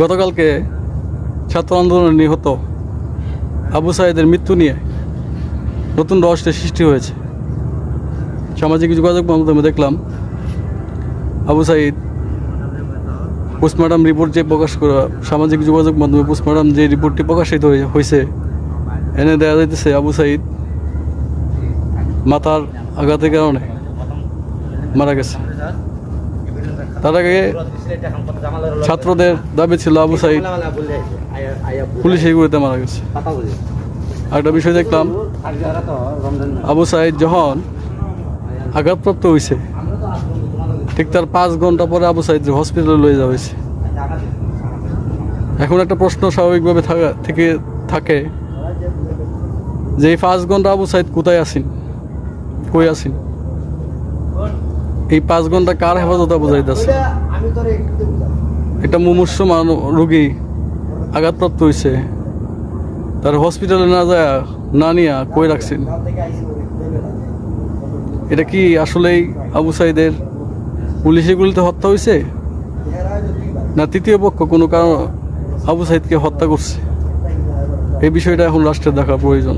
গতকালকে ছাত্র আন্দোলনে নিহত আবু সাঈদের মৃত্যু নিয়ে নতুন রহস্যের সৃষ্টি হয়েছে। সামাজিক যোগাযোগ মাধ্যমে দেখলাম আবু সাঈদ পোস্টমর্টম রিপোর্ট যে প্রকাশ করা, সামাজিক যোগাযোগ মাধ্যমে পোস্টমর্টম যে রিপোর্টটি প্রকাশিত হয়েছে, এনে দেখা যাইতেছে আবু সাঈদ মাথার আঘাতের কারণে মারা গেছে। তার আগে ছাত্রদের দাবি ছিল আবু সাঈদ পুলিশের গুলিতে মারা গেছে। আরেকটা বিষয় দেখলাম, আবু সাঈদ যখন আঘাতপ্রাপ্ত হয়েছে ঠিক তার 5 ঘন্টা পরে আবু সাঈদ হসপিটালে লয়ে যাওয়া হয়েছে। এখন একটা প্রশ্ন স্বাভাবিকভাবে থাকে যে এই 5 ঘন্টা আবু সাঈদ কোথায় আছেন, কই আছেন? এই 5 ঘন্টা কার হেফাজতে আবু সাঈদ আছে? একটা মুমূর্ষ রোগী আঘাতপ্রাপ্ত হয়েছে, তার হসপিটালে না যায় না নিয়ে কই রাখছেন? এটা কি আসলেই আবু সাঈদের পুলিশে গুলিতে হত্যা হয়েছে, না তৃতীয় পক্ষ কোনো কারণ আবু সাঈদকে হত্যা করছে? এই বিষয়টা এখন রাষ্ট্রের দেখা প্রয়োজন।